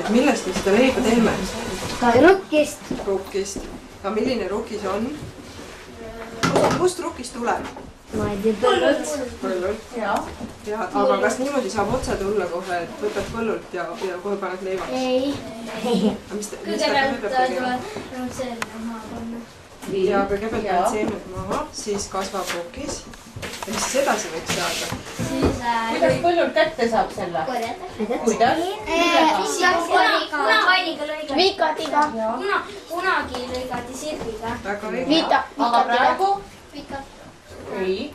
et millest me seda leiba teeme? Rukkist. Rukkist. Aga milline rukk see on? Kust rukkist tuleb? Ma ei tea, põllult. Põllult? Jah. Aga kas niimoodi saab otse tulla kohe, et võtad põllult ja kohe paned leivaks? Ei. Kõigepealt tuleb seemned maha panna. Ja kõigepealt paned seemned maha, siis kasvab rukkis. Ja mis siis edasi võiks saada? Kuidas põllult kätte saab selle? Kuidas? Vikatiga. Kunagi lõigati sirviga. Aga praegu? Ei.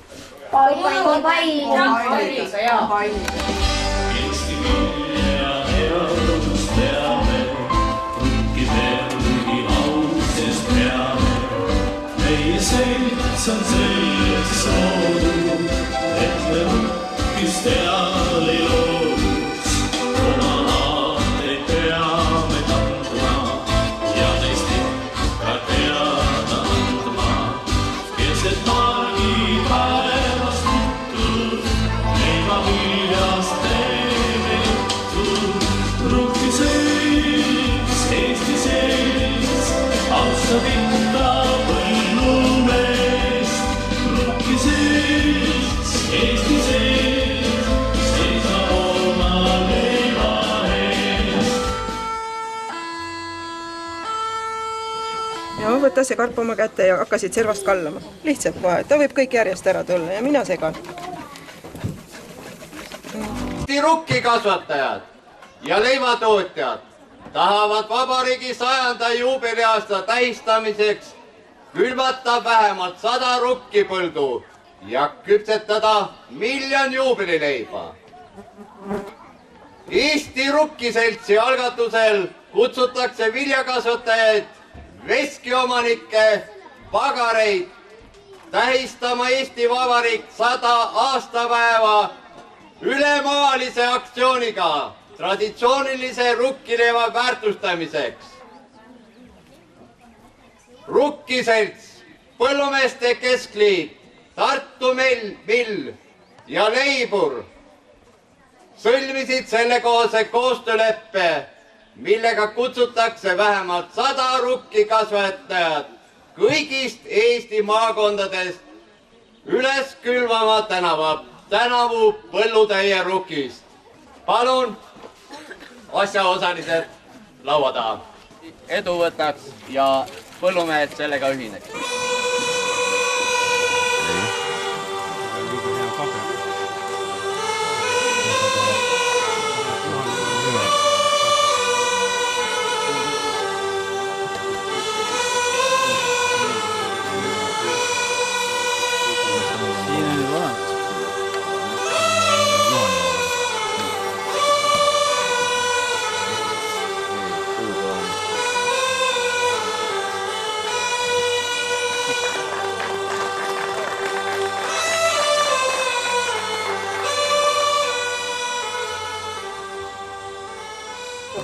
Pailiga. Eesti vilja eodust teame, rukkidegi ausest peame. Meie selts on selleks loodud, et me rukkist eal ei looduks. Oma aateid peame kandma ja neist ikka teada andma. Keset maagi päevast juttu, leiva viljast teeme juttu. Rukki sees, Eesti sees, austab ikka põllumeest. Rukki sees, Eesti sees, seisa oma leiva eest. Ja võta see karp oma kätte ja hakkasid servast kallama. Lihtsalt kohe, ta võib kõik järjest ära tulla ja mina segan. Rukkikasvatajad ja leivatootjad tahavad vabariigi 100. juubeliaasta tähistamiseks külvata vähemalt 100 rukkipõldu ja küpsetada 1 000 000 juubelileiba. Eesti Rukkiseltsi algatusel kutsutakse viljakasvatajaid, veskiomanikke, pagareid tähistama Eesti Vabariik 100 aastapäeva ülemaalise aktsiooniga traditsioonilise rukkileiva väärtustamiseks. Rukkiselts, Põllumeeste Keskliit, Tartu Mill ja Leibur sõlmisid sellekohase koostööleppe, millega kutsutakse vähemalt 100 rukkikasvatajat kõigist Eesti maakondadest üles külvama tänavu põllutäie rukist. Palun asjaosalised laua taha. Edu võtaks ja põllumehed sellega ühineks.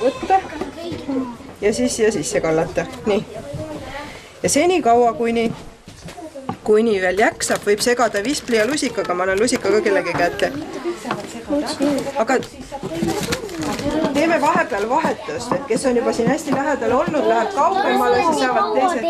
Võtta ja siis siia sisse kallata. Nii. Ja senikaua, kuni veel jäksab, võib segada vispli ja lusikaga. Ma annan lusikaga kellegi kätte. Aga teeme vahepeal vahetust, et kes on juba siin hästi lähedal olnud, läheb kaugemale, siis saavad teised.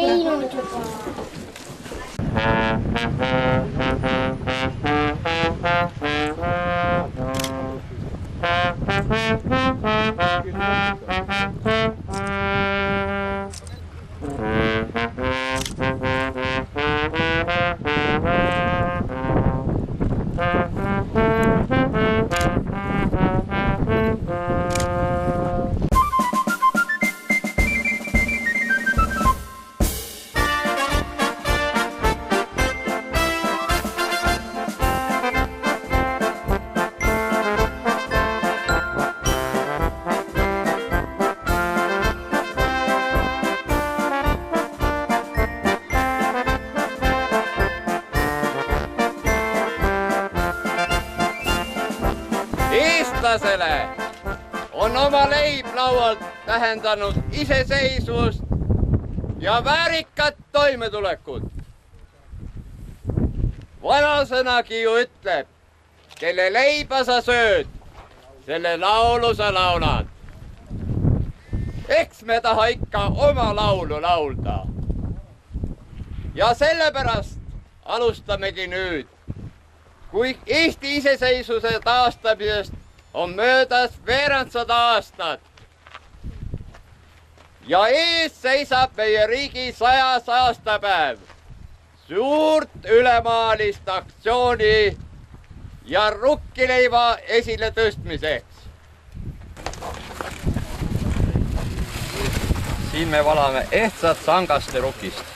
Eestlasele on oma leib laualt tähendanud iseseisvust ja väärikat toimetulekut. Vanasõnagi ju ütleb, kelle leiba sa sööd, selle laulu sa laulad. eks me taha ikka oma laulu laulda. Ja sellepärast alustamegi nüüd, kui Eesti iseseisvuse taastamisest on möödas veerand 100 aastat. Ja ees seisab meie riigi 100. aastapäev. Suurt ülemaalist aktsiooni ja rukkileiva esile tõstmiseks. Siin me valame ehtsat sangaste rukist.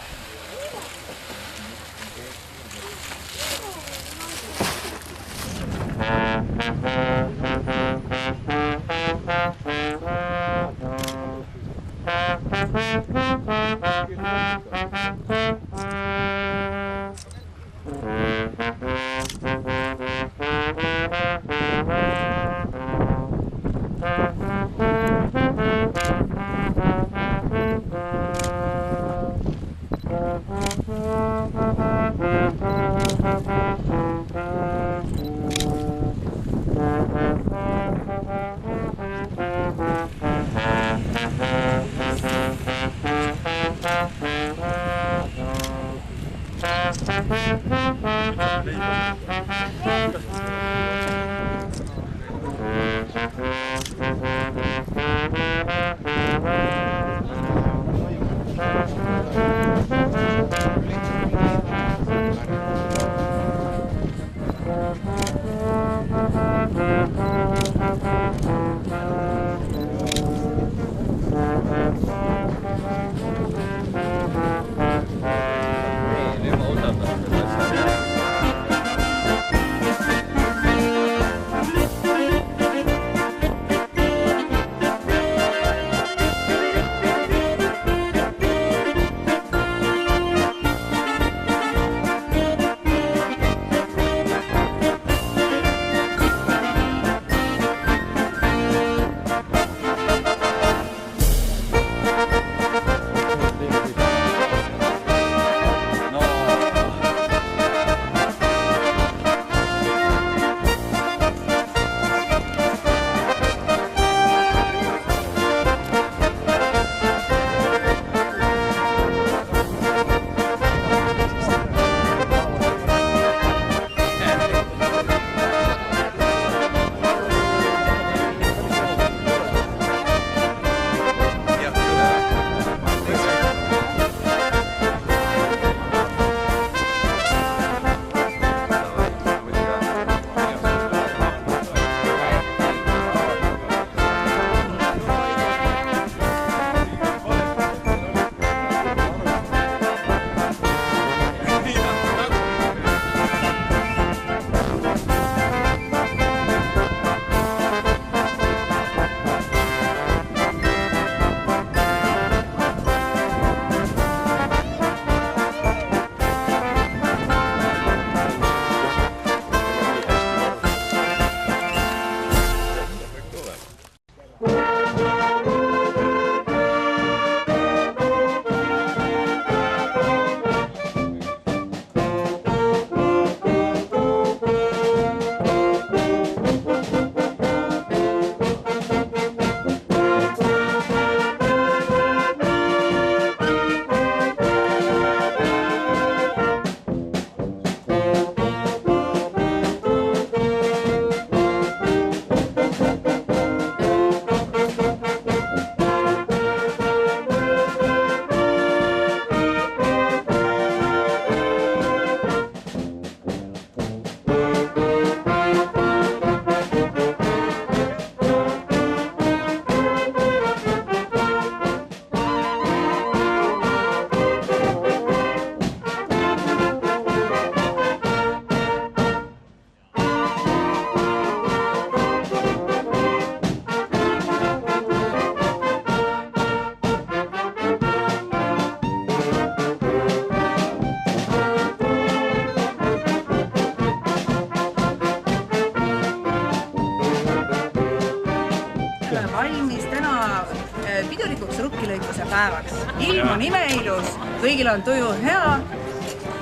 pidulikuks rukkilõikuse päevaks. Ilm on imeilus, kõigil on tuju hea,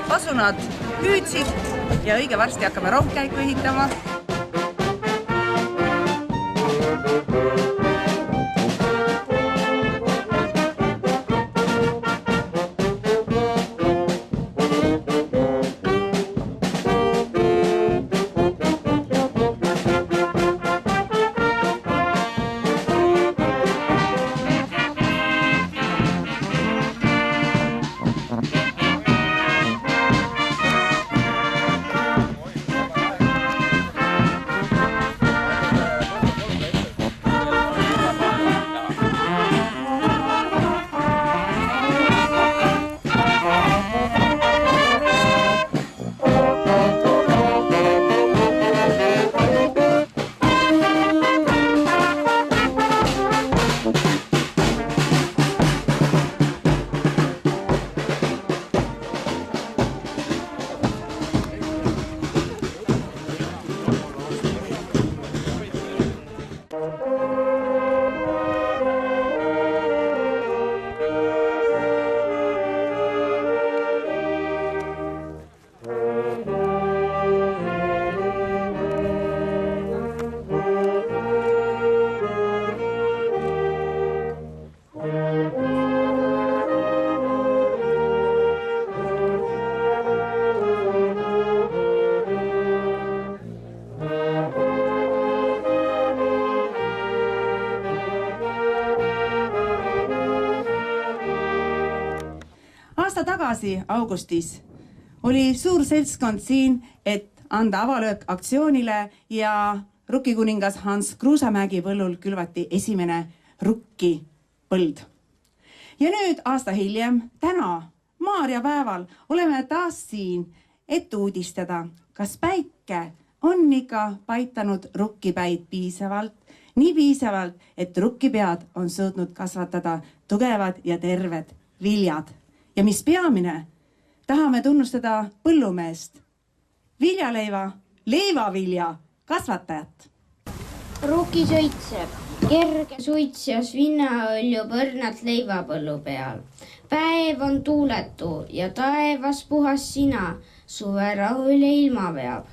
pasunad hüüdsid ja õige varsti hakkame rongkäiku ehitama. tagasi augustis oli suur seltskond siin, et anda avalöök aktsioonile ja rukkikuningas Hans Kruusamägi põllul külvati esimene rukkipõld. Ja nüüd aasta hiljem, täna, Maarjapäeval, oleme taas siin, et uudistada, kas päike on ikka paitanud rukkipäid piisavalt, nii piisavalt, et rukkipead on suutnud kasvatada tugevad ja terved viljad. Ja mis peamine, tahame tunnustada põllumeest, viljaleiva, leivavilja kasvatajat. Ruki sõitseb, kerge suits ja svinnaõlju põrnalt leivapõllu peal. Päev on tuuletu ja taevas puhas sina, suverahu üle ilma veab.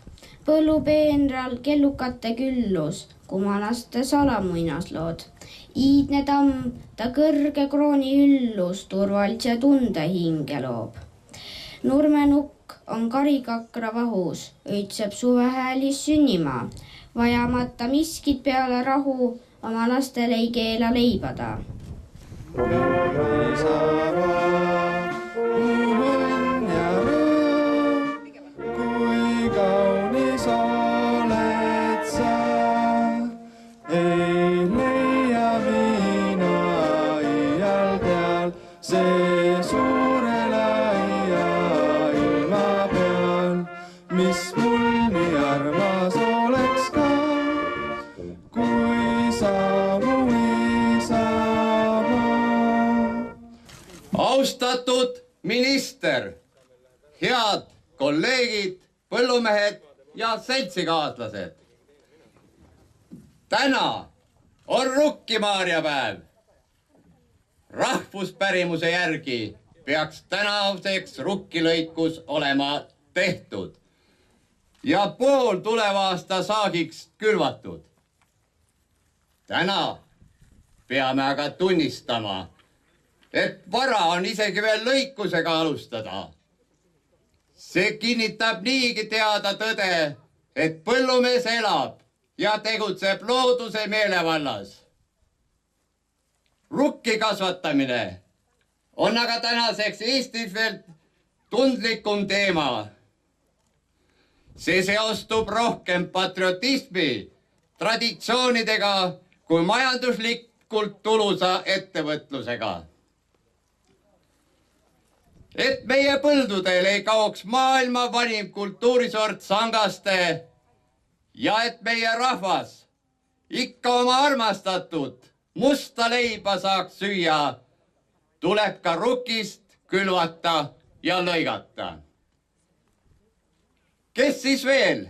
Põllupeenral kellukate küllus, kumalaste salamuinaslood. Iidne tamm, ta kõrge krooni üllus, turvalise tunde hinge loob. Nurmenukk on karikakra vahus, õitseb suvehäälis sünnimaa. Vajamata miskit peale rahu, oma lastele ei keela leibada. Kui kaunis oled sa, ei leia mina iial teal, see suure laia ilma peal, mis mul nii armas oleks ka, kui sa mu isa ma. Austatud minister, head kolleegid, põllumehed ja seltsikaaslased. Täna on rukkimaarjapäev. Rahvuspärimuse järgi peaks tänaseks rukkilõikus olema tehtud ja pool tuleva aasta saagiks külvatud. Täna peame aga tunnistama, et vara on isegi veel lõikusega alustada. See kinnitab niigi teada tõde, et põllumees elab ja tegutseb looduse meelevallas. Rukki kasvatamine on aga tänaseks Eestis veel tundlikum teema. See seostub rohkem patriotismi, traditsioonidega kui majanduslikult tulusa ettevõtlusega. Et meie põldudel ei kaoks maailma vanim kultuurisort sangaste ja et meie rahvas ikka oma armastatud musta leiba saaks süüa, tuleb ka rukist külvata ja lõigata. Kes siis veel,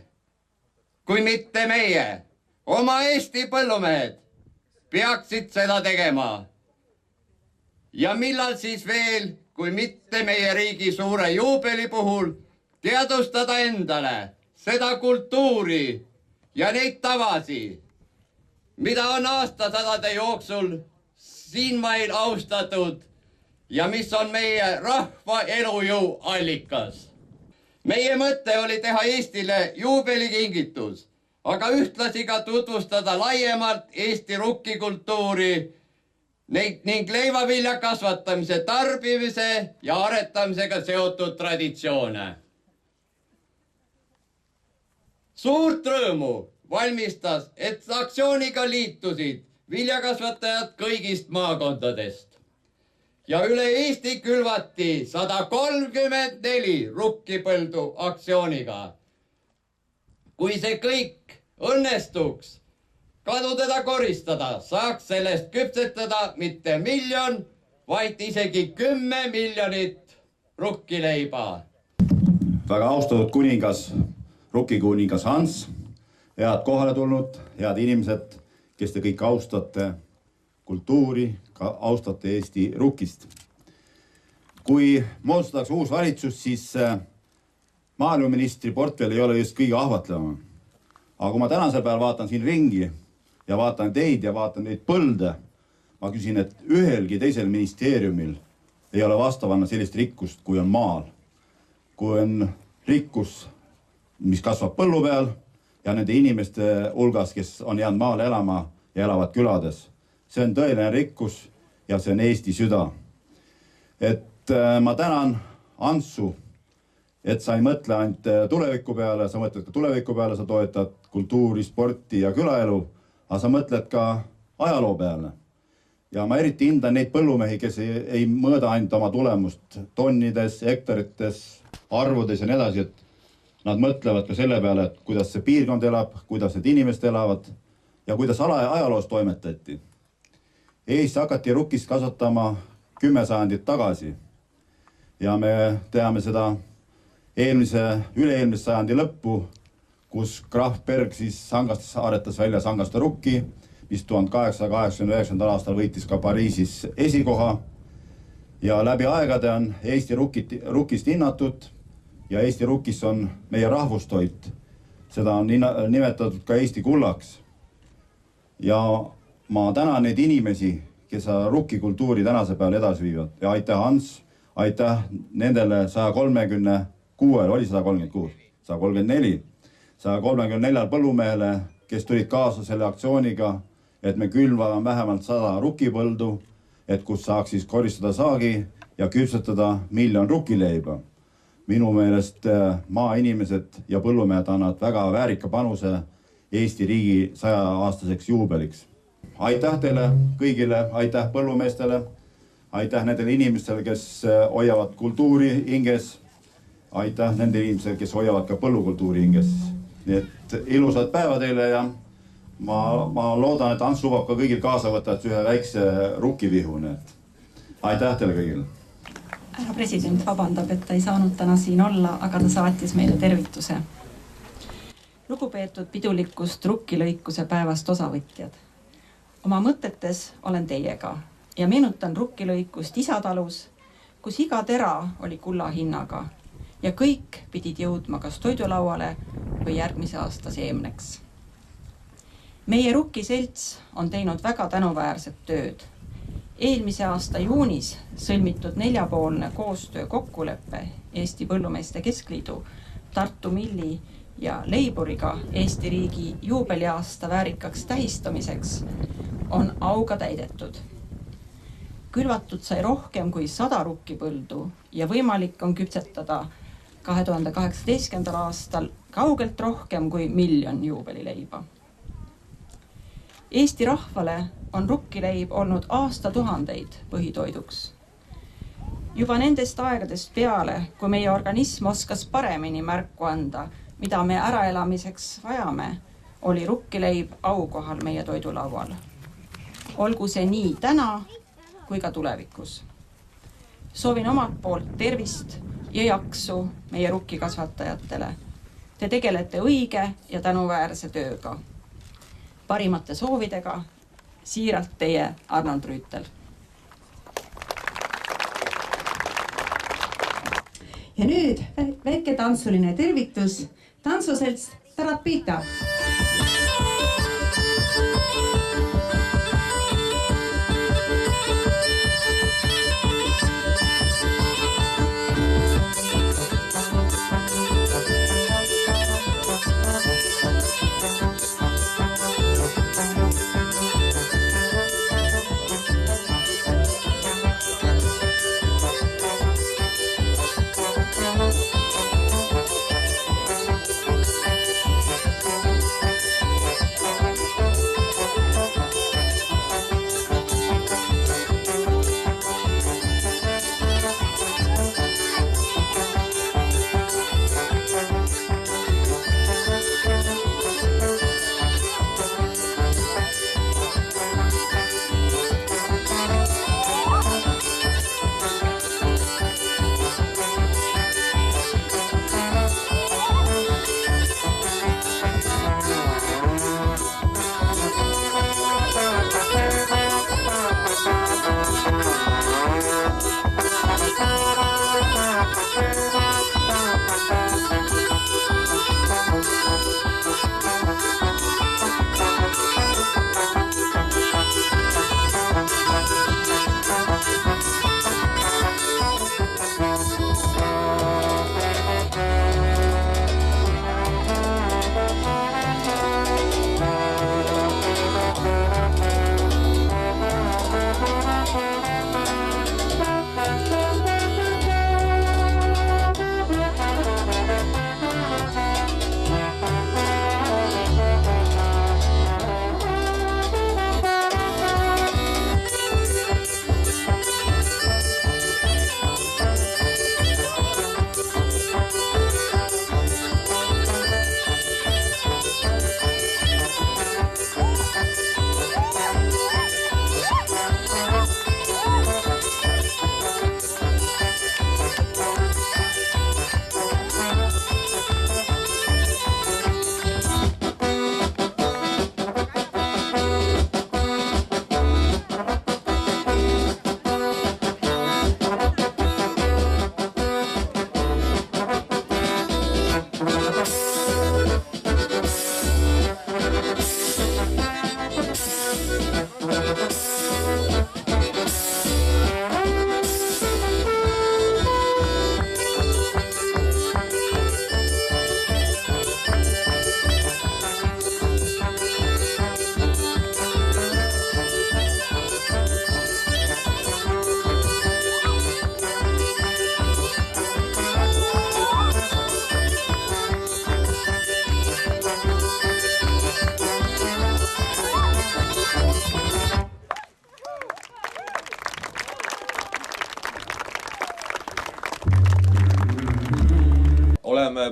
kui mitte meie, oma Eesti põllumehed, peaksid seda tegema? Ja millal siis veel, kui mitte meie riigi suure juubeli puhul, teadustada endale seda kultuuri ja neid tavasi, mida on aastasadade jooksul siin meil austatud ja mis on meie rahva elujõu allikas. Meie mõte oli teha Eestile juubelikingitus, aga ühtlasi ka tutvustada laiemalt Eesti rukkikultuuri ning leivavilja kasvatamise, tarbimise ja aretamisega seotud traditsioone. Suurt rõõmu valmistas, et aktsiooniga liitusid viljakasvatajad kõigist maakondadest ja üle Eesti külvati 134 rukkipõldu aktsiooniga. Kui see kõik õnnestuks, kadu teda koristada, saaks sellest küpsetada mitte 1 miljon, vaid isegi 10 miljonit rukkileiba. Väga austatud kuningas, rukkikuningas Hans, head kohale tulnud, head inimesed, kes te kõik austate kultuuri, ka austate Eesti rukkist. Kui moodustatakse uus valitsus, siis maaeluministri portfell ei ole just kõige ahvatlevam. Aga kui ma tänasel päeval vaatan siin ringi ja vaatan teid ja vaatan neid põlde, ma küsin, et ühelgi teisel ministeeriumil ei ole vastavana sellist rikkust, kui on maal. Kui on rikkus, mis kasvab põllu peal ja nende inimeste hulgas, kes on jäänud maale elama ja elavad külades. See on tõeline rikkus ja see on Eesti süda. Et ma tänan Antsu, et sa ei mõtle ainult tuleviku peale, sa mõtled ka tuleviku peale, sa toetad kultuuri, sporti ja külaelu, aga sa mõtled ka ajaloo peale. Ja ma eriti hindan neid põllumehi, kes ei mõõda ainult oma tulemust tonnides, hektarites, arvudes ja nii edasi, et nad mõtlevad ka selle peale, et kuidas see piirkond elab, kuidas need inimesed elavad ja kuidas ajaloos toimetati. Eestis hakati rukkist kasvatama 10 sajandit tagasi ja me teame seda üle-eelmise sajandi lõppu, kus Graf Berg siis Sangastes aretas välja Sangaste rukki, mis 1889. aastal võitis ka Pariisis esikoha ja läbi aegade on Eesti rukkist hinnatud ja Eesti rukkis on meie rahvustoit. Seda on nimetatud ka Eesti kullaks. Ja ma tänan neid inimesi, kes rukkikultuuri tänase peale edasi viivad. Ja aitäh Hans, aitäh nendele 134 põllumehele, kes tulid kaasa selle aktsiooniga, et me külvame vähemalt 100 rukkipõldu, et kus saaks siis koristada saagi ja küpsetada 1 miljon rukkileiba. Minu meelest maainimesed ja põllumehed annavad väga väärika panuse Eesti riigi 100-aastaseks juubeliks. Aitäh teile kõigile, aitäh põllumeestele, aitäh nendele inimestele, kes hoiavad kultuuri hinges, aitäh nendele inimestele, kes hoiavad ka põllukultuuri hinges. Nii et ilusad päeva teile ja ma loodan, et Ants lubab ka kõigil kaasa võtta ühe väikse rukkivihu. Aitäh teile kõigile! Härra president vabandab, et ta ei saanud täna siin olla, aga ta saatis meile tervituse. Lugupeetud pidulikust rukkilõikuse päevast osavõtjad. Oma mõtetes olen teiega ja meenutan rukkilõikust isatalus, kus iga tera oli kulla hinnaga ja kõik pidid jõudma kas toidulauale või järgmise aasta seemneks. Meie rukkiselts on teinud väga tänuväärset tööd. Eelmise aasta juunis sõlmitud 4-poolne koostöö kokkuleppe Eesti Põllumeeste Keskliidu, Tartu Milli ja Leiburiga Eesti riigi juubeliaasta väärikaks tähistamiseks on auga täidetud. Külvatud sai rohkem kui 100 rukkipõldu ja võimalik on küpsetada 2018. aastal kaugelt rohkem kui 1 miljon juubelileiba. Eesti rahvale on rukkileib olnud aastatuhandeid põhitoiduks. Juba nendest aegadest peale, kui meie organism oskas paremini märku anda, mida me äraelamiseks vajame, oli rukkileib aukohal meie toidulaual. Olgu see nii täna kui ka tulevikus. Soovin omalt poolt tervist ja jaksu meie rukkikasvatajatele. Te tegelete õige ja tänuväärse tööga. Parimate soovidega, siiralt teie Arnold Rüütel. Ja nüüd väike tantsuline tervitus, tantsuselts Tarapita.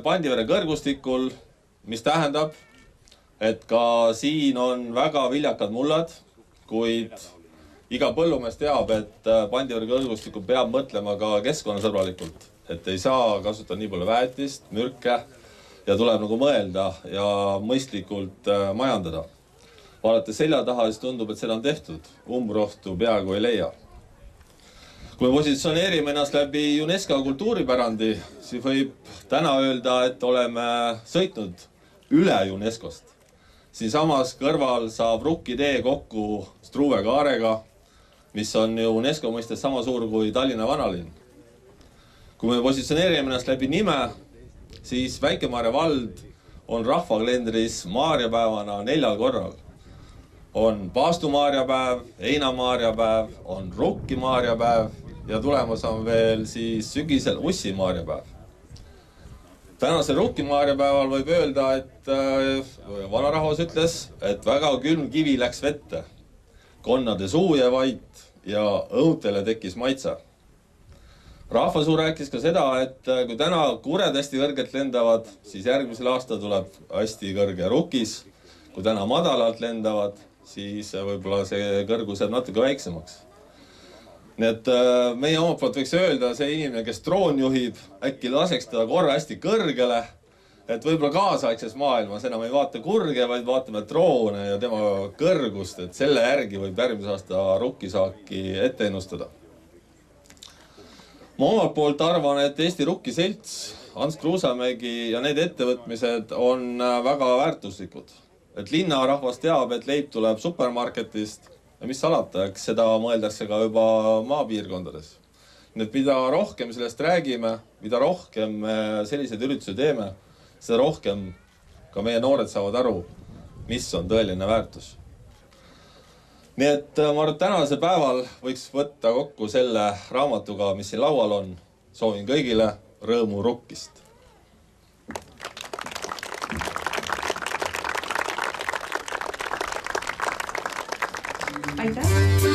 Pandivere kõrgustikul, mis tähendab, et ka siin on väga viljakad mullad, kuid iga põllumees teab, et Pandivere kõrgustikul peab mõtlema ka keskkonnasõbralikult, et ei saa kasutada nii palju väetist, mürke ja tuleb nagu mõelda ja mõistlikult majandada. Vaadates selja taha, siis tundub, et seda on tehtud. Umbrohtu peaaegu ei leia. Kui me positsioneerime ennast läbi UNESCO kultuuripärandi, siis võib täna öelda, et oleme sõitnud üle UNESCO-st. Siin samas kõrval saab Rukki tee kokku Struve kaarega, mis on ju UNESCO mõistes sama suur kui Tallinna vanalinn. Kui me positsioneerime ennast läbi nime, siis Väike-Maarja vald on rahvakalendris maarjapäevana 4 korral. On Paastu maarjapäev, Heina maarjapäev, on Rukki maarjapäev ja tulemas on veel siis sügisel Ussi maarjapäev. Tänasel Rukki maarjapäeval võib öelda, et vanarahvas ütles, et väga külm kivi läks vette. Konnade suu jäi vait ja õuntele tekkis maitsa. Rahvasuu rääkis ka seda, et kui täna kured hästi kõrgelt lendavad, siis järgmisel aastal tuleb hästi kõrge Rukkis. Kui täna madalalt lendavad, siis võib-olla see kõrgus jääb natuke väiksemaks. Nii et meie omalt poolt võiks öelda, see inimene, kes droon juhib, äkki laseks teda korra hästi kõrgele, et võib-olla kaasaegses maailmas enam ei vaata kurge, vaid vaatame droone ja tema kõrgust, et selle järgi võib järgmise aasta rukkisaaki ette ennustada. Ma omalt poolt arvan, et Eesti Rukki selts, Hans Kruusamägi ja need ettevõtmised on väga väärtuslikud. Et linnarahvas teab, et leib tuleb supermarketist ja mis salata, eks seda mõeldakse ka juba maapiirkondades. Nii et mida rohkem sellest räägime, mida rohkem me selliseid üritusi teeme, seda rohkem ka meie noored saavad aru, mis on tõeline väärtus. Nii et ma arvan, et tänasel päeval võiks võtta kokku selle raamatuga, mis siin laual on. Soovin kõigile rõõmu Rukkist. Aitäh!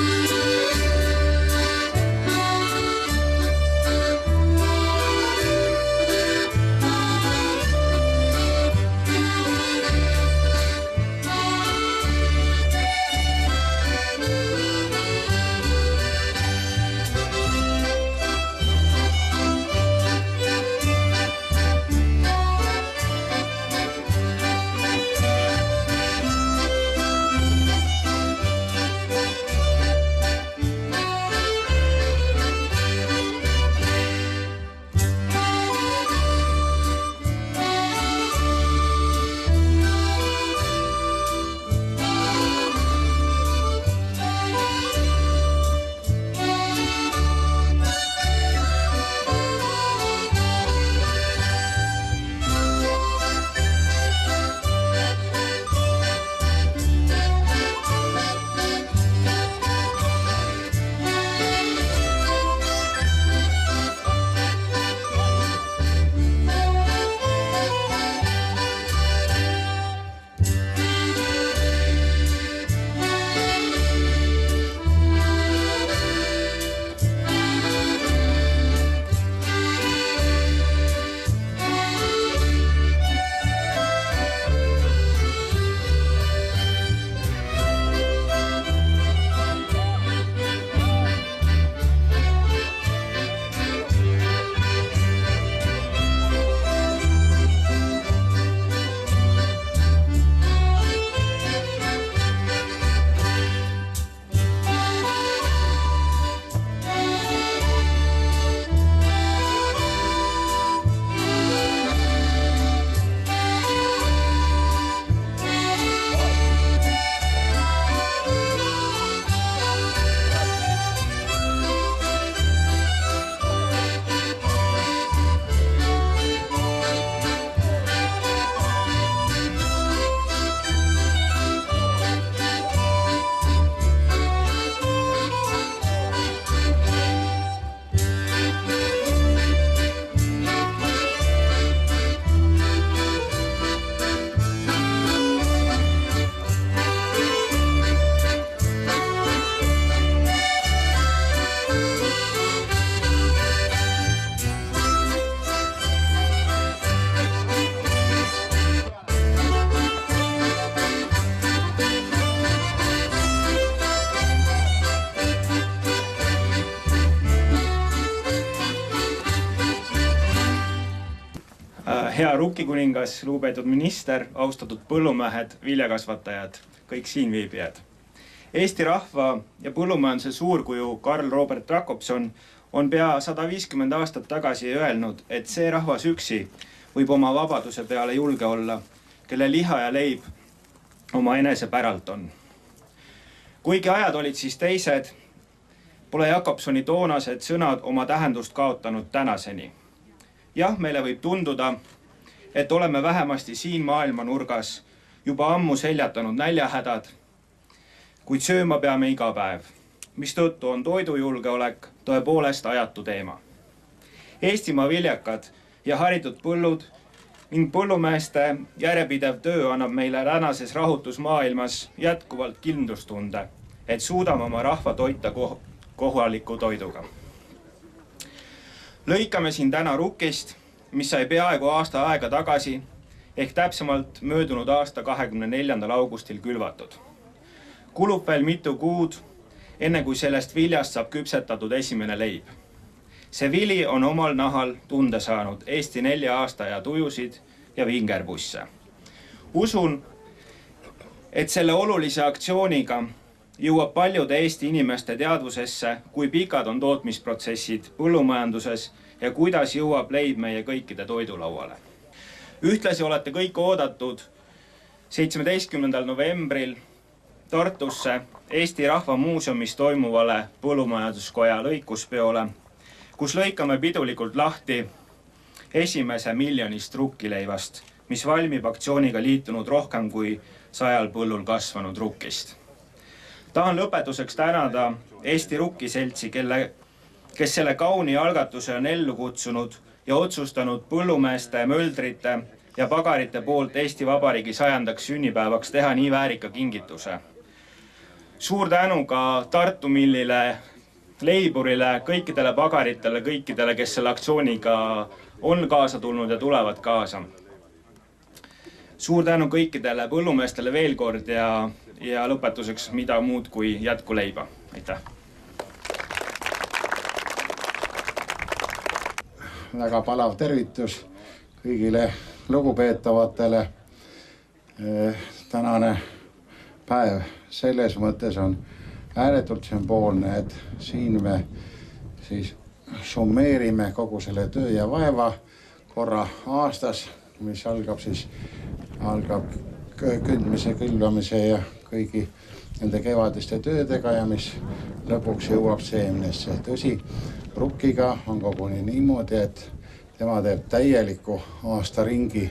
hea rukkikuningas, lugupeetud minister, austatud põllumehed, viljakasvatajad, kõik siinviibijad. Eesti rahva ja põllumajanduse suurkuju Karl Robert Jacobson on pea 150 aastat tagasi öelnud, et see rahvas üksi võib oma vabaduse peale julge olla, kelle liha ja leib oma enese päralt on. Kuigi ajad olid siis teised, pole Jacobsoni toonased sõnad oma tähendust kaotanud tänaseni. Jah, meile võib tunduda, et oleme vähemasti siin maailma nurgas juba ammu seljatanud näljahädad, kuid sööma peame iga päev, mistõttu on toidujulgeolek tõepoolest ajatu teema. Eestimaa viljakad ja haritud põllud ning põllumeeste järjepidev töö annab meile tänases rahutusmaailmas jätkuvalt kindlustunde, et suudame oma rahva toita kohaliku toiduga. Lõikame siin täna rukkist, mis sai peaaegu aasta aega tagasi, ehk täpsemalt möödunud aasta 24. augustil külvatud. Kulub veel mitu kuud, enne kui sellest viljast saab küpsetatud esimene leib. See vili on omal nahal tunde saanud Eesti 4 aastaaja tujusid ja vingerbusse. Usun, et selle olulise aktsiooniga jõuab paljude Eesti inimeste teadvusesse, kui pikad on tootmisprotsessid põllumajanduses ja kuidas jõuab leib meie kõikide toidulauale. Ühtlasi olete kõik oodatud 17. novembril Tartusse Eesti Rahva Muuseumis toimuvale Põllumajanduskoja lõikuspeole, kus lõikame pidulikult lahti esimese miljonist rukkileivast, mis valmib aktsiooniga liitunud rohkem kui 100 põllul kasvanud rukkist. Tahan lõpetuseks tänada Eesti Rukkiseltsi, kes selle kauni algatuse on ellu kutsunud ja otsustanud põllumeeste, möldrite ja pagarite poolt Eesti Vabariigi 100. sünnipäevaks teha nii väärika kingituse. Suur tänu ka Tartu millile, leiburile, kõikidele pagaritele, kõikidele, kes selle aktsiooniga on kaasa tulnud ja tulevad kaasa. Suur tänu kõikidele põllumeestele veel kord ja lõpetuseks mida muud kui jätkuleiba. Aitäh! Väga palav tervitus kõigile lugupeetavatele. Tänane päev selles mõttes on ääretult sümboolne, et siin me siis summeerime kogu selle töö ja vaeva korra aastas, mis algab kündmise, külvamise ja kõigi nende kevadiste töödega ja mis lõpuks jõuab seemnesse. Tõsi, rukkiga on koguni niimoodi, et tema teeb täieliku aasta ringi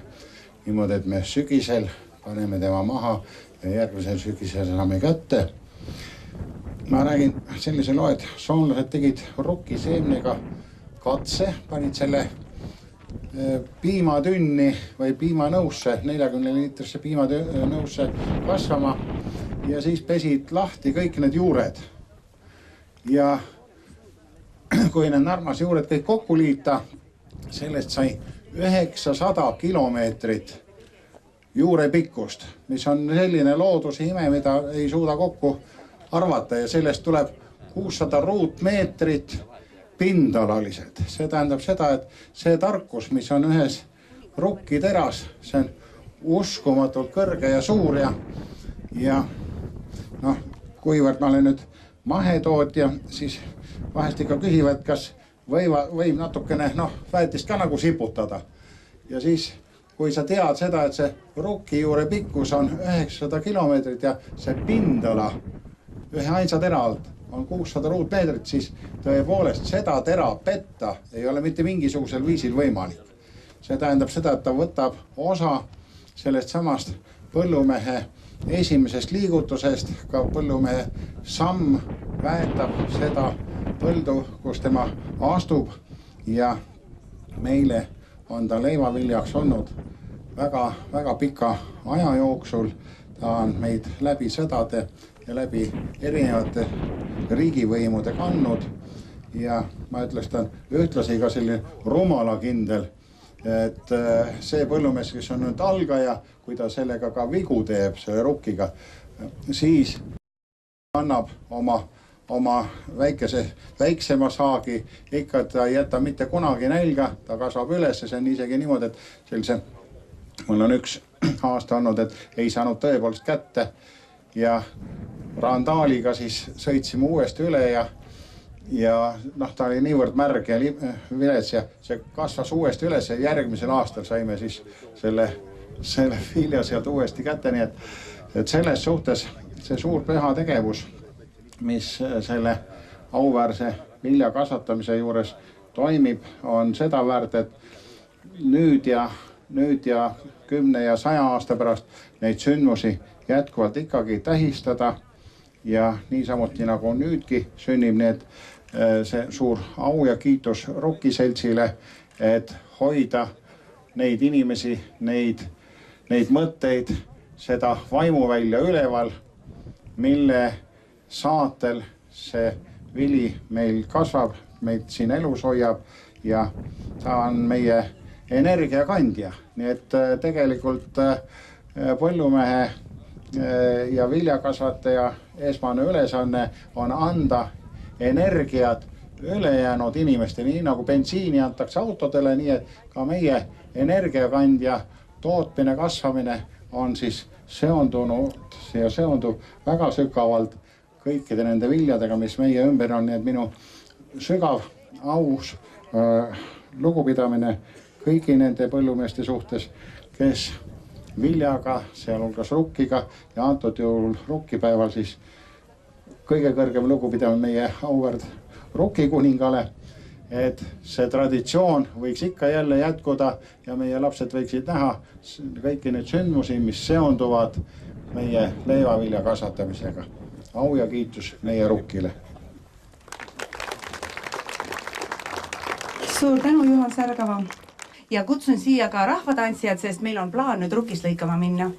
niimoodi, et me sügisel paneme tema maha ja järgmisel sügisel saame kätte. Ma räägin sellise loo, et soomlased tegid rukkiseemnega katse, panid selle piimatünni või piimanõusse, 40-liitrisse piimanõusse kasvama ja siis pesid lahti kõik need juured. Ja kui need narmasjuured kõik kokku liita, sellest sai 900 kilomeetrit juurepikkust, mis on selline looduse ime, mida ei suuda kokku arvata ja sellest tuleb 600 ruutmeetrit pindalalised. See tähendab seda, et see tarkus, mis on ühes rukkiteras, see on uskumatult kõrge ja suur ja kuivõrd ma olen nüüd mahetootja, siis vahest ikka küsivad, kas võib natukene väetist ka nagu siputada. Ja siis, kui sa tead seda, et see rukkijuure pikkus on 900 kilomeetrit ja see pindala ühe ainsa tera alt on 600 ruutmeetrit, siis tõepoolest seda tera petta ei ole mitte mingisugusel viisil võimalik. See tähendab seda, et ta võtab osa sellest samast põllumehe esimesest liigutusest, ka põllumehe samm väetab seda põldu, kus tema astub ja meile on ta leivaviljaks olnud väga pika aja jooksul. Ta on meid läbi sõdade ja läbi erinevate riigivõimude kandnud ja ma ütleks, ta on ühtlasi ka selline rumalakindel, et see põllumees, kes on nüüd algaja, kui ta sellega ka vigu teeb, selle rukkiga, siis annab oma oma väiksema saagi, ikka ta ei jäta mitte kunagi nälga, ta kasvab üles, see on isegi niimoodi, et sellise, mul on üks aasta olnud, et ei saanud tõepoolest kätte ja randaaliga siis sõitsime uuesti üle ja ta oli niivõrd märg ja vilets ja see kasvas uuesti üles ja järgmisel aastal saime siis selle vilja sealt uuesti kätte, nii et selles suhtes see suur püha tegevus, mis selle auväärse vilja kasvatamise juures toimib, on seda väärt, et nüüd ja 10 ja 100 aasta pärast neid sündmusi jätkuvalt ikkagi tähistada ja niisamuti nagu nüüdki sünnib, nii et see suur au ja kiitus Rukkiseltsile, et hoida neid inimesi, neid mõtteid, seda vaimuvälja üleval, mille saatel see vili meil kasvab, meid siin elus hoiab ja ta on meie energiakandja. Nii et tegelikult põllumehe ja viljakasvataja esmane ülesanne on anda energiat ülejäänud inimestele, nii nagu bensiini antakse autodele, nii et ka meie energiakandja tootmine, kasvamine on siis seondunud ja seondub väga sügavalt kõikide nende viljadega, mis meie ümber on, nii et minu sügav aus lugupidamine kõigi nende põllumeeste suhtes, kes viljaga, sealhulgas rukkiga ja antud juhul rukkipäeval siis kõige kõrgem lugupidamine meie auväärt rukkikuningale, et see traditsioon võiks ikka jälle jätkuda ja meie lapsed võiksid näha kõiki neid sündmusi, mis seonduvad meie leivavilja kasvatamisega. Au ja kiitus meie rukkile. Suur tänu, Juhan Särgava. Ja kutsun siia ka rahvatantsijad, sest meil on plaan nüüd rukkist lõikama minna.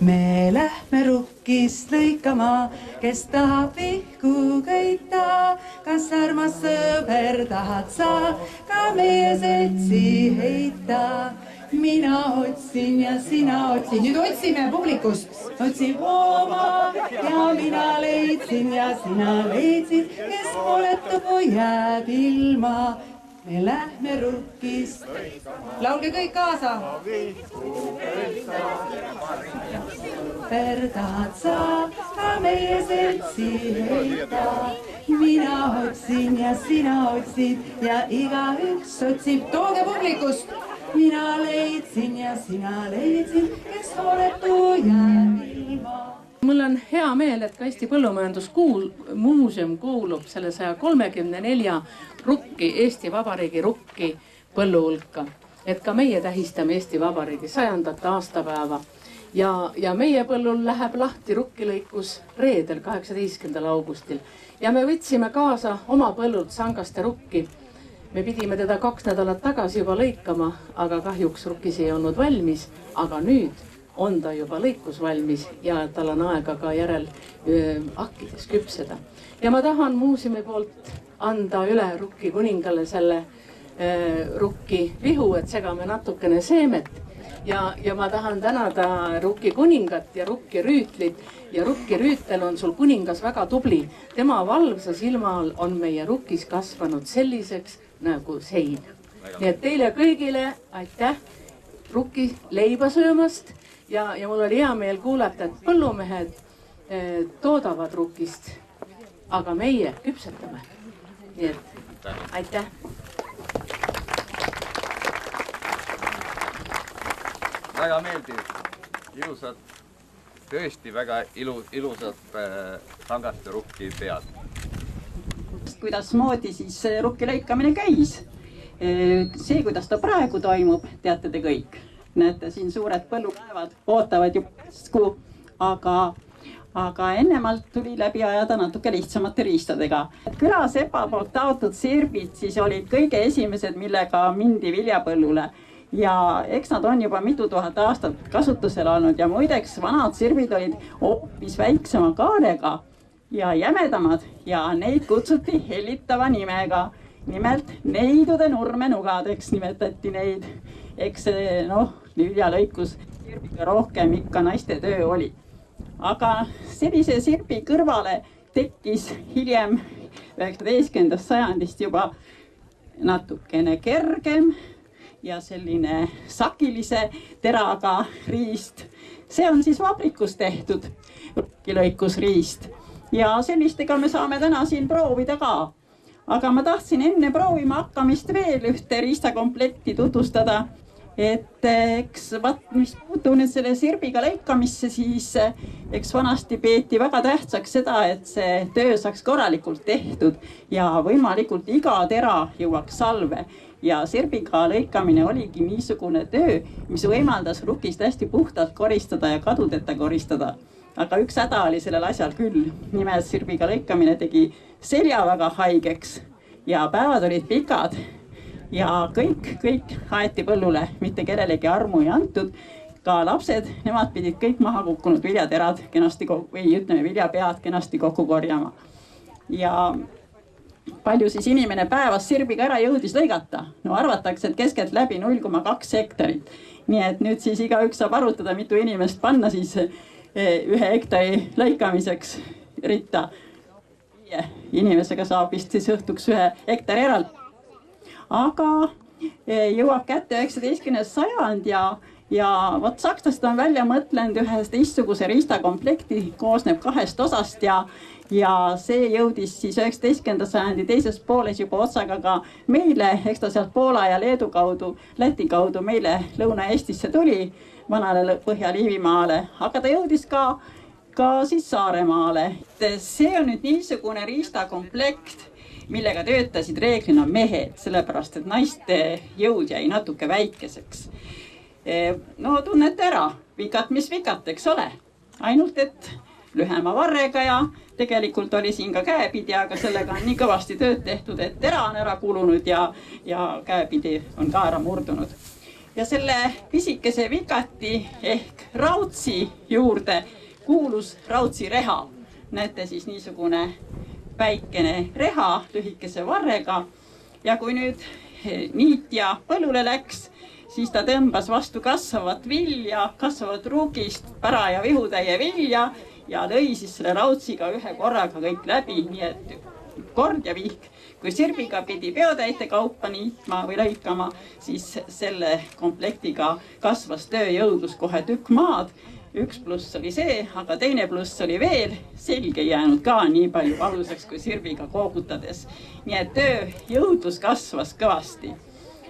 Me lähme rukkist lõikama, kes tahab vihku köita. Kas armas sõber tahad sa ka meie seltsi heita? Mina otsin ja sina otsin. Nüüd otsime publikust. Otsib oma ja mina leidsin ja sina leidsid, kes poletu jääb ilma. Me lähme rukkist. Laulge kõik kaasa. Tahad sa ka meie seltsi heita. Mina otsin ja sina otsid ja igaüks otsib. Tooge publikust. Mina leidsin ja sina leidsid, kes hooletu jääb ilma. Mul on hea meel, et ka Eesti Põllumajandusmuuseum kuulub selle 134 rukki, Eesti Vabariigi rukki põllu hulka. Et ka meie tähistame Eesti Vabariigi 100. aastapäeva. Ja meie põllul läheb lahti rukkilõikus reedel 18. augustil. Ja me võtsime kaasa oma põllult Sangaste rukki. Me pidime teda 2 nädalat tagasi juba lõikama, aga kahjuks rukkis ei olnud valmis, aga nüüd on ta juba lõikus valmis ja tal on aega ka järel akkides küpseda. Ja ma tahan muuseumi poolt anda üle rukkikuningale selle rukkivihu, et segame natukene seemet. Ja ma tahan tänada rukkikuningat ja rukkirüütlit. Ja rukkirüütel on sul kuningas väga tubli. Tema valvsa silma all on meie rukkis kasvanud selliseks nagu sein. Nii et teile kõigile aitäh rukki leiba söömast. Ja mul oli hea meel kuulata, et põllumehed toodavad rukkist, aga meie küpsetame. Nii et aitäh. Väga meeldiv. Ilusad, tõesti väga ilusad Sangaste rukki pead. Kuidas moodi siis rukki lõikamine käis? See, kuidas ta praegu toimub, teate te kõik. Näete, siin suured põllupäevad ootavad juba, aga ennemalt tuli läbi ajada natuke lihtsamate riistadega. Külasepa poolt taotud sirbid siis olid kõige esimesed, millega mindi viljapõllule. Ja eks nad on juba mitu tuhat aastat kasutusel olnud ja muideks vanad sirbid olid hoopis väiksema kaarega ja jämedamad ja neid kutsuti hellitava nimega. Nimelt neidude nurmenugadeks nimetati neid. Eks see viljalõikus sirbiga rohkem ikka naiste töö oli. Aga sellise sirbi kõrvale tekkis hiljem 19. sajandist juba natukene kergem ja selline sakilise teraga riist. See on siis vabrikus tehtud rukkilõikusriist ja sellistega me saame täna siin proovida ka. Aga ma tahtsin enne proovima hakkamist veel ühte riistakomplekti tutvustada, et eks mis puutub nüüd selle sirbiga lõikamisse, siis eks vanasti peeti väga tähtsaks seda, et see töö saaks korralikult tehtud ja võimalikult iga tera jõuaks salve. Ja sirbiga lõikamine oligi niisugune töö, mis võimaldas rukist hästi puhtalt koristada ja kadudeta koristada. Aga üks häda oli sellel asjal küll. Nimelt sirbiga lõikamine tegi selja väga haigeks ja päevad olid pikad ja kõik aeti põllule, mitte kellelegi armu ei antud. Ka lapsed, nemad pidid kõik maha kukkunud viljaterad kenasti või ütleme viljapead kenasti kokku korjama. Ja palju siis inimene päevas sirbiga ära jõudis lõigata? No arvatakse, et keskelt läbi 0,2 hektarit. Nii et nüüd siis igaüks saab arutada, mitu inimest panna siis 1 hektari lõikamiseks ritta. Inimesega saab vist siis õhtuks 1 hektari eraldi. Aga jõuab kätte 19. sajand ja vot sakslased on välja mõtlenud ühe teistsuguse riistakomplekti, koosneb 2 osast ja see jõudis siis 19. sajandi teises pooles juba otsaga ka meile, eks ta sealt Poola ja Leedu kaudu, Läti kaudu meile Lõuna-Eestisse tuli, vanale Põhja-Liivimaale, aga ta jõudis ka siis Saaremaale. See on nüüd niisugune riistakomplekt, millega töötasid reeglina mehed, sellepärast et naiste jõud jäi natuke väikeseks. No tunnete ära, vikat mis vikat, eks ole. Ainult et lühema varrega ja tegelikult oli siin ka käepidi, aga sellega on nii kõvasti tööd tehtud, et tera on ära kulunud ja käepidi on ka ära murdunud. Ja selle pisikese vikati ehk raudsi juurde kuulus raudsi reha. Näete siis niisugune väikene reha lühikese varrega ja kui nüüd niitja põllule läks, siis ta tõmbas vastu kasvavat vilja, kasvavat ruugist pära ja vihutäie vilja ja lõi siis selle rautsiga ühe korraga kõik läbi, nii et kord ja vihk. Kui sirbiga pidi peotäite kaupa niitma või lõikama, siis selle komplektiga kasvas tööjõudlus kohe tükk maad. 1 pluss oli see, aga 2 pluss oli veel, selge jäänud ka nii palju valusaks kui sirbiga koogutades. Nii et tööjõudlus kasvas kõvasti.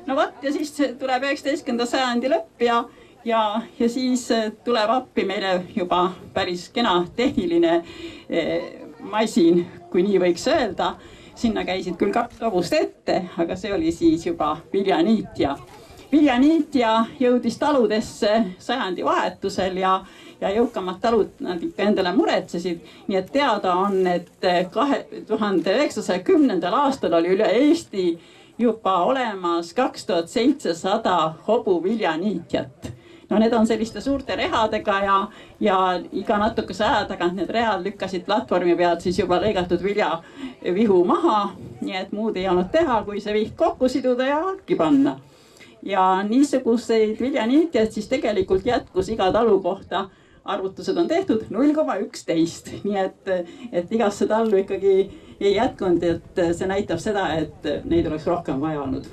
No vot ja siis tuleb 19. sajandi lõpp ja siis tuleb appi meile juba päris kena tehniline masin, kui nii võiks öelda. Sinna käisid küll 2 hobust ette, aga see oli siis juba viljaniitja. Viljaniitja jõudis taludesse sajandi vahetusel ja jõukamad talud nad ikka endale muretsesid. Nii et teada on, et 1910. aastal oli üle Eesti juba olemas 2700 hobuviljaniitjat. No need on selliste suurte rehadega ja iga natukese aja tagant need rehad lükkasid platvormi pealt siis juba lõigatud viljavihu maha. Nii et muud ei olnud teha, kui see viht kokku siduda ja halki panna. Ja niisuguseid viljaniitjaid siis tegelikult jätkus iga talu kohta. Arvutused on tehtud 0,11. Nii et igasse tallu ikkagi ei jätkunud, et see näitab seda, et neid oleks rohkem vaja olnud.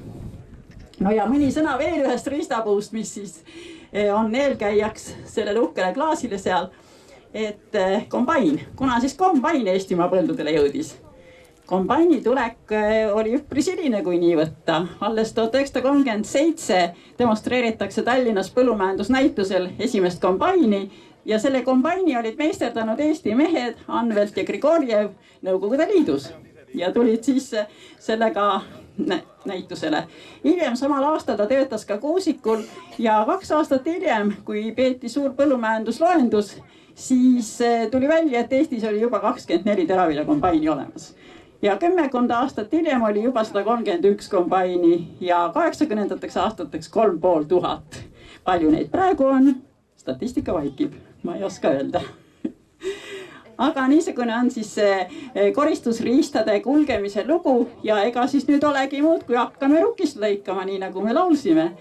No ja mõni sõna veel ühest riistapuust, mis siis on eelkäijaks sellele uhkele klaasile seal, et kombain. Kuna siis kombain Eestimaa põldudele jõudis? Kombaini tulek oli üpris hiline, kui nii võtta. Alles 1937 demonstreeritakse Tallinnas põllumajandusnäitusel esimest kombaini ja selle kombaini olid meisterdanud Eesti mehed Anvelt ja Grigorjev Nõukogude Liidus ja tulid siis sellega näitusele. Hiljem samal aastal ta töötas ka Kuusikul ja 2 aastat hiljem, kui peeti suur põllumajandusloendus, siis tuli välja, et Eestis oli juba 24 teravilja kombaini olemas. Ja 10 aastat hiljem oli juba 131 kombaini ja 80. aastateks 3500. Palju neid praegu on? Statistika vaikib, ma ei oska öelda. Aga niisugune on siis koristusriistade kulgemise lugu ja ega siis nüüd olegi muud, kui hakkame rukist lõikama, nii nagu me laulsime.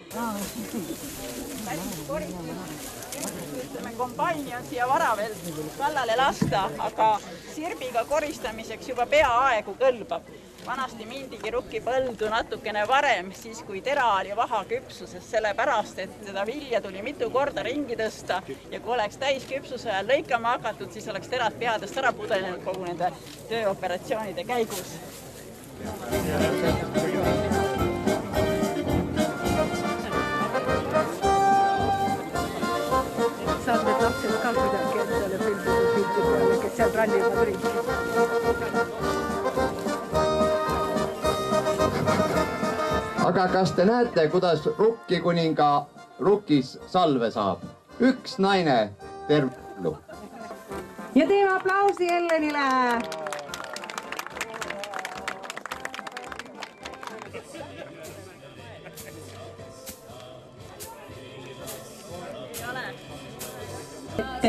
kombaini on siia vara veel kallale lasta, aga sirbiga koristamiseks juba peaaegu kõlbab. Vanasti mindigi rukkipõldu natukene varem, siis kui tera oli vahaküpsuses, sellepärast, et seda vilja tuli mitu korda ringi tõsta ja kui oleks täisküpsuse ajal lõikama hakatud, siis oleks terad peadest ära pudelenud kogu nende tööoperatsioonide käigus. Saad need lapsed ka kuidagi endale pildi peale, kes seal rannivad ringi. Aga kas te näete, kuidas rukkikuninga rukis salve saab? Üks naine terve. Ja teeme aplausi Ellenile!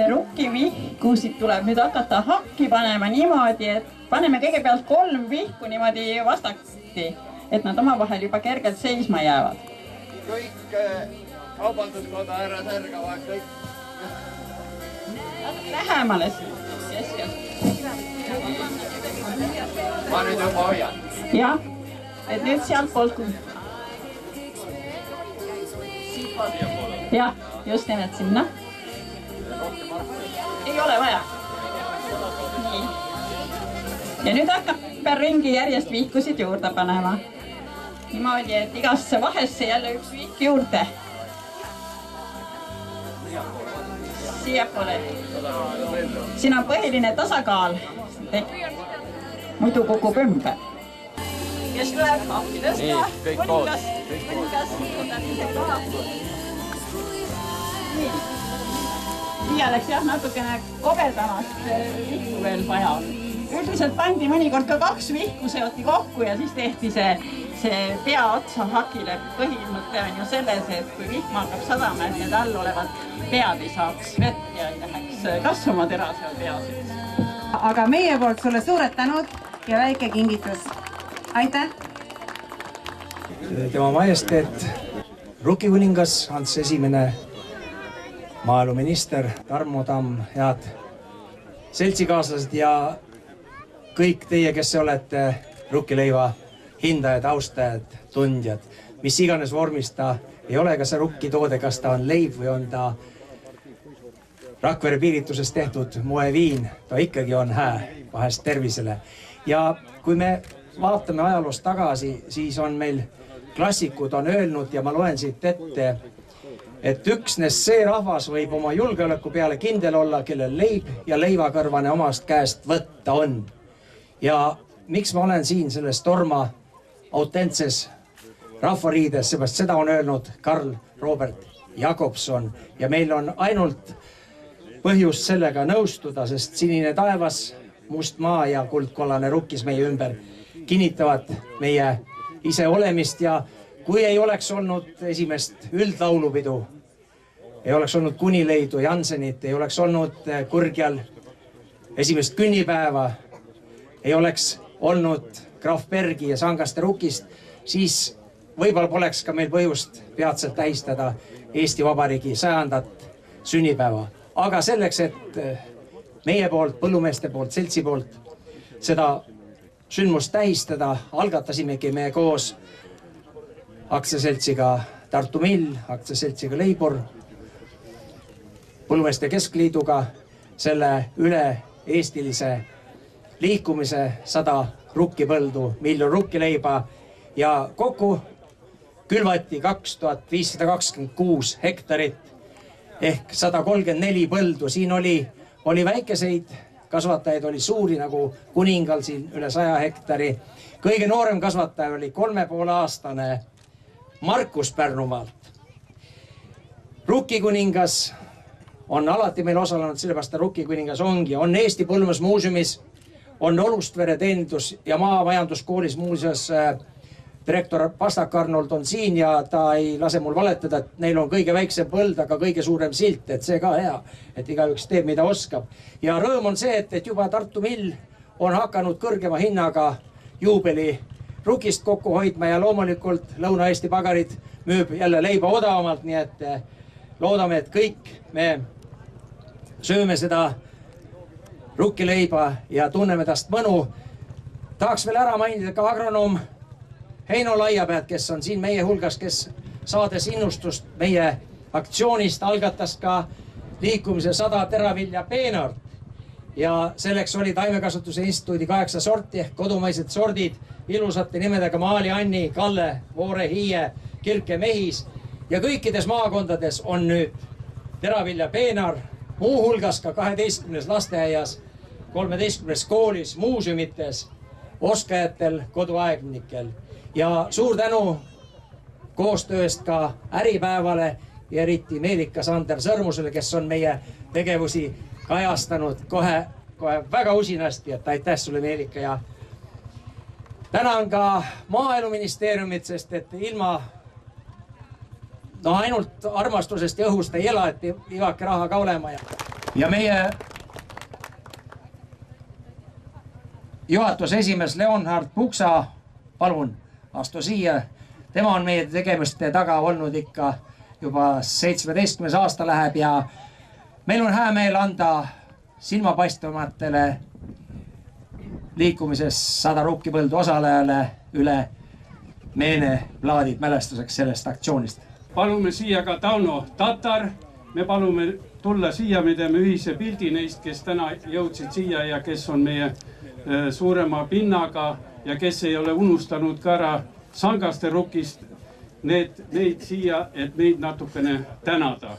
Rukkivihkusid tuleb nüüd hakata hakki panema niimoodi, et paneme kõigepealt 3 vihku niimoodi vastakti, et nad omavahel juba kergelt seisma jäävad. Kõik kaubanduskoda ära särgavad, kõik. Lähemale Ma nüüd juba hoian. Jah, et nüüd sealt poolt. Jah, just nimelt sinna. Ei ole vaja. Nii. Ja nüüd hakkab per ringi järjest vihkusid juurde panema. Niimoodi, et igasse vahesse jälle üks vihk juurde. Siiapoole. Siin on põhiline tasakaal. Muidu kukub ümber. Kes tuleb happi tõsta? Kuningas. Nii. Siia läks jah natukene kobedamast vihku veel vaja. Üldiselt pandi mõnikord ka 2 vihku seoti kokku ja siis tehti see pea otsa hakile. Põhimõte on ju selles, et kui vihma hakkab sadama, et need all olevad pead ei saaks vett ja ei läheks kasvama tera seal peas. Aga meie poolt sulle suured tänud ja väike kingitus. Aitäh! Tema majesteet rukkikuningas Hans I, maaeluminister Tarmo Tamm, head seltsikaaslased ja kõik teie, kes olete rukkileiva hindajad, austajad, tundjad, mis iganes vormis ta ei ole, kas see rukkitoode, kas ta on leib või on ta Rakvere piirituses tehtud moeviin, ta ikkagi on hää vahest tervisele. Ja kui me vaatame ajaloost tagasi, siis on meil klassikud on öelnud ja ma loen siit ette, et üksnes see rahvas võib oma julgeoleku peale kindel olla, kellel leib ja leivakõrvane omast käest võtta on. Ja miks ma olen siin selles Torma autentses rahvariides, seepärast seda on öelnud Karl Robert Jakobson ja meil on ainult põhjust sellega nõustuda, sest sinine taevas, must maa ja kuldkollane rukkis meie ümber kinnitavad meie iseolemist ja kui ei oleks olnud esimest üldlaulupidu, ei oleks olnud Kunileidu Jansenit, ei oleks olnud Kurgjal esimest künnipäeva, ei oleks olnud Graf Bergi ja Sangaste rukist, siis võib-olla poleks ka meil põhjust peatselt tähistada Eesti Vabariigi 100. sünnipäeva. Aga selleks, et meie poolt, põllumeeste poolt, seltsi poolt seda sündmust tähistada, algatasimegi me koos aktsiaseltsiga Tartu Mill, aktsiaseltsiga Leibur, Põllumeeste Keskliiduga selle üle-eestilise liikumise 100 rukkipõldu, miljon rukkileiba ja kokku külvati 2526 hektarit ehk 134 põldu. Siin oli väikeseid kasvatajaid, oli suuri nagu Kuningal siin üle 100 hektari. Kõige noorem kasvataja oli 3,5-aastane Markus Pärnumaalt. Rukkikuningas on alati meil osalenud, sellepärast Rukkikuningas ongi, on Eesti Põllumajandusmuuseumis, on Olustvere teenindus- ja maamajanduskoolis muuseas direktor Pastak Arnold on siin ja ta ei lase mul valetada, et neil on kõige väiksem põld, aga kõige suurem silt, et see ka hea, et igaüks teeb, mida oskab. Ja rõõm on see, et juba Tartu Mill on hakanud kõrgema hinnaga juubeli rukist kokku hoidma ja loomulikult Lõuna-Eesti Pagarid müüb jälle leiba odavamalt, nii et loodame, et kõik me sööme seda rukkileiba ja tunneme tast mõnu. Tahaks veel ära mainida ka agronoom Heino Laiapäed, kes on siin meie hulgas, kes saades innustust meie aktsioonist algatas ka liikumise 100 teravilja peenart. Ja selleks oli Taimekasvatuse Instituudi 8 sorti ehk kodumaised sordid ilusate nimedega Maali Anni, Kalle, Voore, Hiie, Kirke, Mehis. Ja kõikides maakondades on nüüd teravilja peenar, muuhulgas ka 12 lasteaias, 13 koolis, muuseumites, oskajatel, koduaegnikel. Ja suur tänu koostööst ka Äripäevale ja eriti Meelika Sander Sõrmusele, kes on meie tegevusi kajastanud kohe väga usinasti, et aitäh sulle, Meelika. Ja tänan ka Maaeluministeeriumit, sest et ilma ainult armastusest ja õhust ei ela, et ivake raha ka olema. Ja meie juhatuse esimees Leonhard Puksa, palun astu siia. Tema on meie tegevuste taga olnud ikka juba 17 aasta läheb ja meil on hää meel anda silmapaistvamatele liikumises 100 rukkipõldu osalejale üle meeneplaadid mälestuseks sellest aktsioonist. Palume siia ka Tauno Tatar. Me palume tulla siia, me teeme ühise pildi neist, kes täna jõudsid siia ja kes on meie suurema pinnaga ja kes ei ole unustanud ka ära Sangaste rukist neid siia, et neid natukene tänada.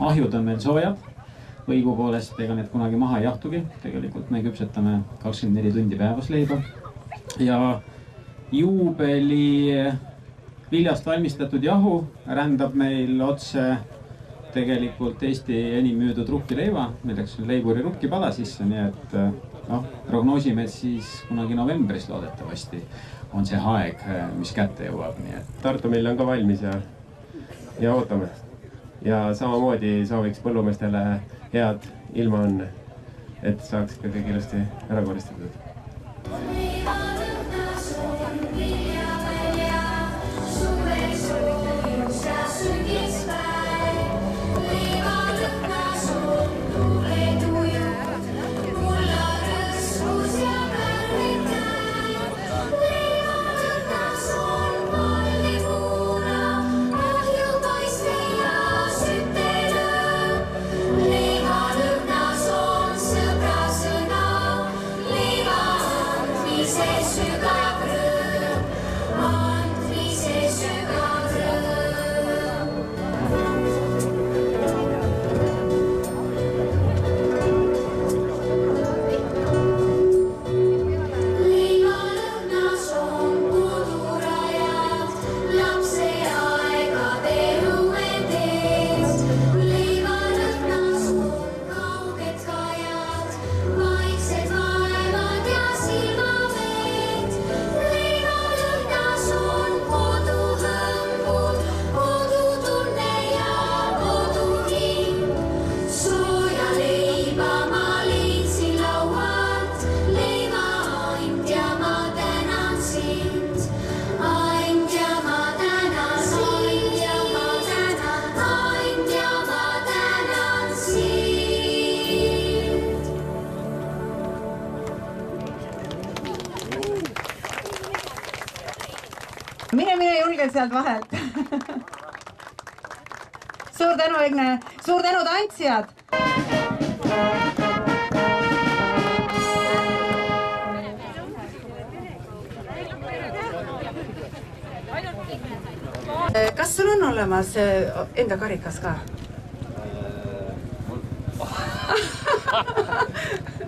Ahjud on meil soojad, õigu poolest ega need kunagi maha ei jahtugi. Tegelikult me küpsetame 24 tundi päevas leiba ja juubeli viljast valmistatud jahu rändab meil otse tegelikult Eesti enim müüdud rukkileiva, milleks on Leiburi rukkipada sisse, nii et prognoosime, et siis kunagi novembris loodetavasti on see aeg, mis kätte jõuab. Tartu meil on ka valmis ja ootame. Ja samamoodi sooviks põllumeestele head ilmaõnne, et saaks ka kõik ilusti ära koristatud. Mine julgelt sealt vahelt. Suur tänu, Egne. Suur tänu, tantsijad. Kas sul on olemas enda karikas ka?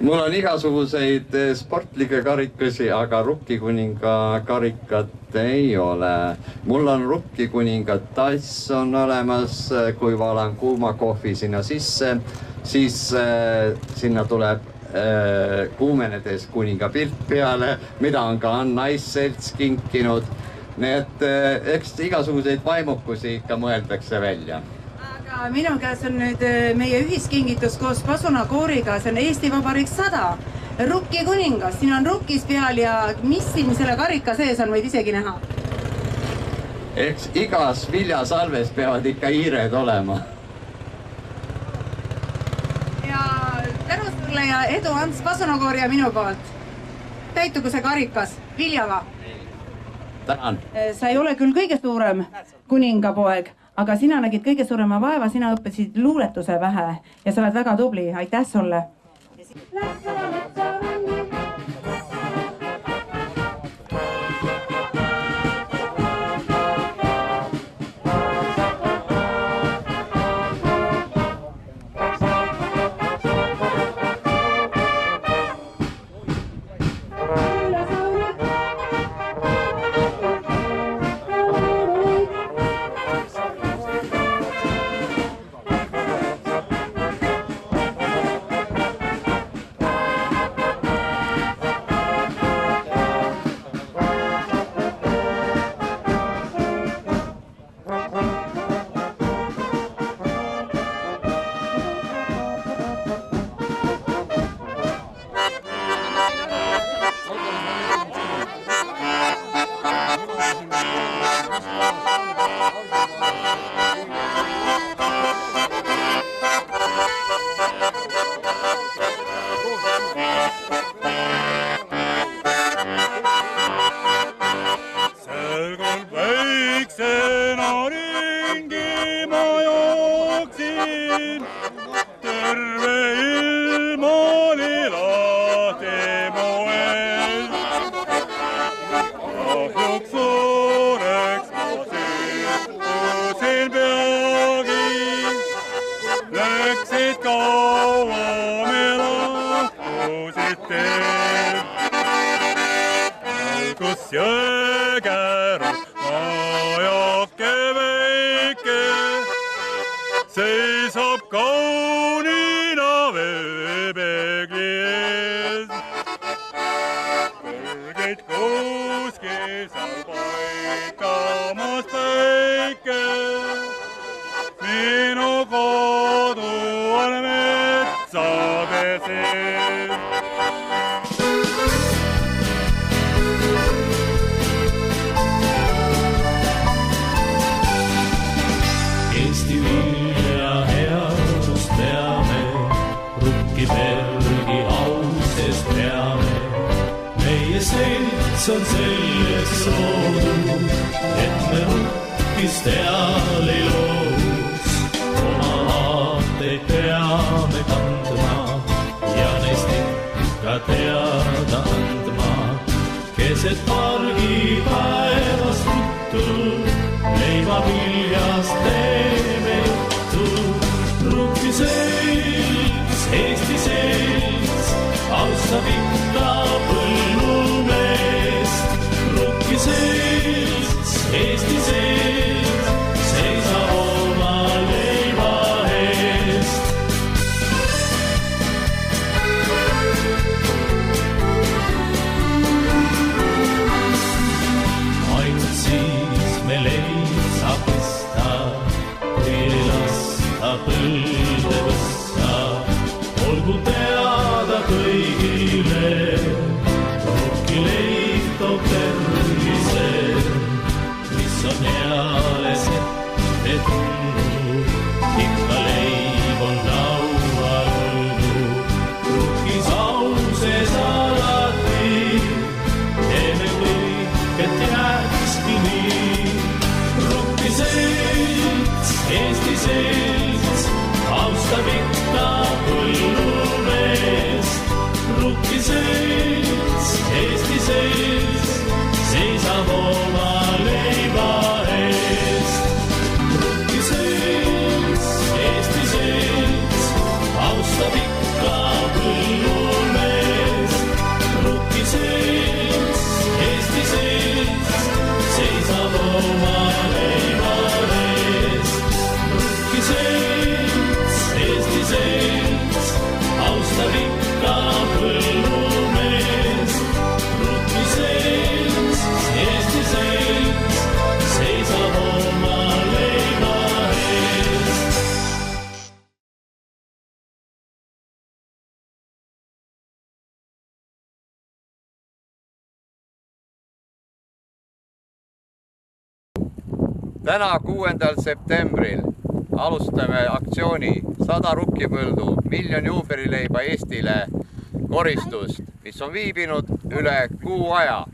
Mul on igasuguseid sportlikke karikasi, aga rukkikuninga karikat ei ole. Mul on rukkikuninga tass on olemas, kui valan kuuma kohvi sinna sisse. siis sinna tuleb kuumenedes kuninga pilt peale, mida on ka Naisselts kinkinud. Nii et eks igasuguseid vaimukusi ikka mõeldakse välja. Aga minu käes on nüüd meie ühiskingitus koos pasunakooriga, see on Eesti Vabariik 100. Rukki kuningas, siin on rukkis peal ja mis siin selle karika sees on, võid isegi näha? Eks igas viljasalves peavad ikka hiired olema. Ja tänu sulle ja edu Ants pasunakoori ja minu poolt. Täitugu see karikas viljaga. Tänan. Sa ei ole küll kõige suurem kuningapoeg, aga sina nägid kõige suurema vaeva, sina õppisid luuletuse vähe ja sa oled väga tubli. Aitäh sulle! On selleks loodud, et me rukkis teal ei loos. Oma aateid peame kandma ja neist ikka teada andma. Keset pargipäevast juttu, leiva viljast teeme juttu. Rukki selts, Eesti selts, austab ikka põllumeest. Rukki selts, Eesti selts, seisab oma leiva eest. Ainult siis me leid saab pista, kui ei lasta põlde võssa. Olgu teada kõigile, rukki leid toob tervise, mis on eales ette tulnud. Ikka leib on laual olnud, rukkis au sees alati. Teeme kõik, et jääkski nii. Rukki selts, Eesti selts, austab ikka põllumeest. Rukki selts. Täna 6. septembril alustame aktsiooni 100 rukkipõldu, 1 000 000 juubelileiba Eestile koristust, mis on viibinud üle kuu aja.